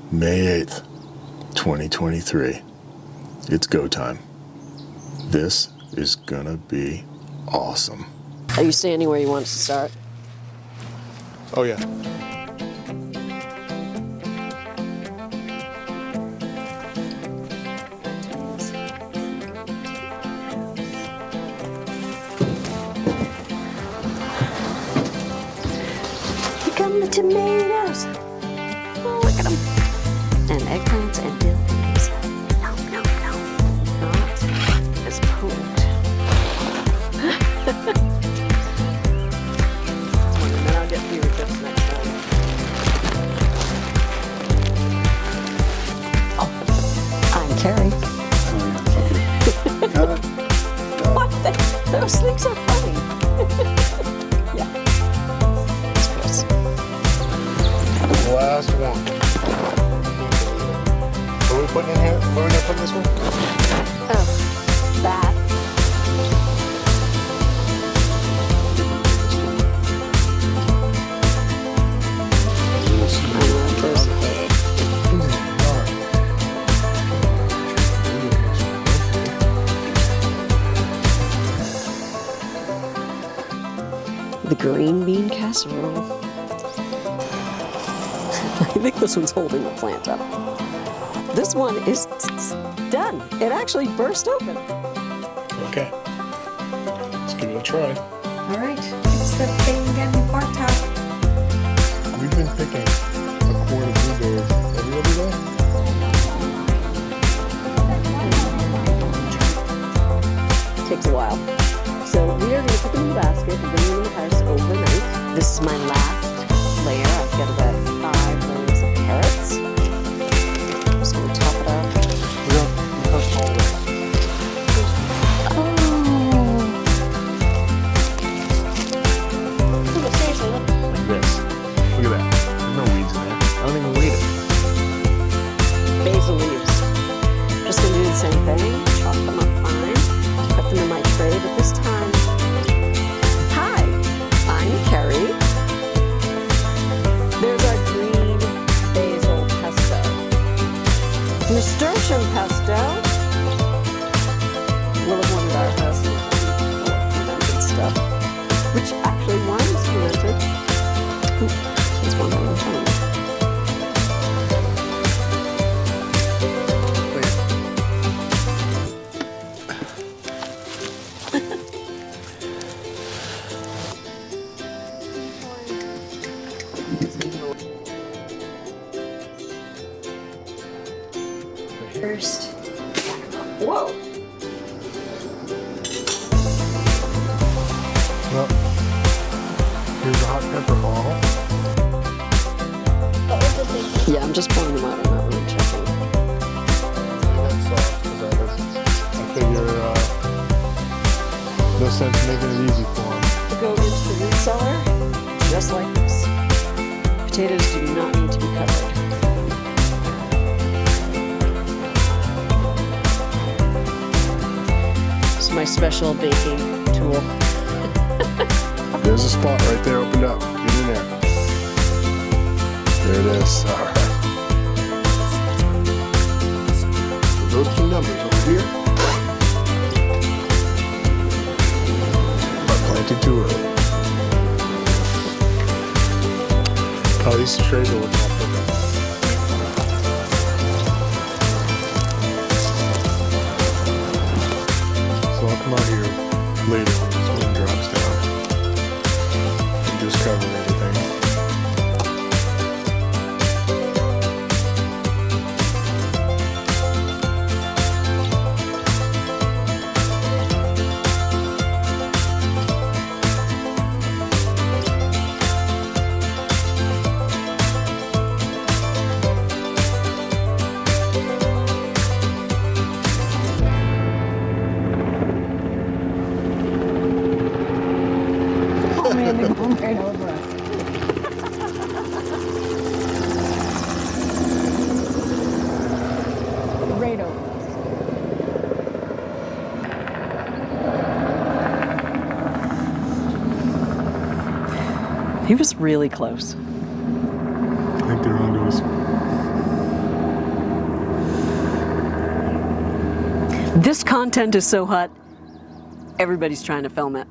May 8th, 2023. It's go time. This is gonna be awesome. Are you standing where you want us to start? Oh yeah. Here come the tomatoes. Oh, look at them. And eggplants and dill pickles. No. Not as potent. And then I'll get fewer chips next time. Oh, I'm Carrie. What? Those things are funny. Yeah. It's Chris. Last one. What are we putting in here? Where are we gonna put this one? Oh, that. I love those eggs. The green bean casserole. I think this one's holding the plant up. This one is done. It actually burst open. Okay. Let's give it a try. All right, fix the thing getting parked up. We've been picking a quart of blueberries every other day. Takes a while. So we are going to put them in the basket and bring them in the house overnight. This is my last layer. I've got about 5 layers of carrots. Just going to top it up. Oh, seriously, look. Like this. Look at that. There's no weeds in there. I don't even weed it. Basil leaves. Just going to do the same thing. Chop them up fine. Put them in my tray, but this time, hi, I'm Carrie. There's our green basil pesto. Nasturtium pesto. Will have wanted our house full of fermented stuff, which actually wine is fermented. That's one thing I'm telling you. First. Whoa! Well, here's a hot pepper bottle. Yeah, I'm just pouring them out. I'm not really checking. That's soft because I figure no sense making it easy for them. To go into the root cellar, just like this. Potatoes do not need to be covered. This is my special baking tool. There's a spot right there opened up. Get in there. There it is. All right. So those two numbers over here are planted too early. Oh, these trays are looking all perfect. So I'll come out here later when this wind drops down and just cover everything. Oh man, they're going right over us. Right over us. He was really close. I think they're onto us. This content is so hot, everybody's trying to film it.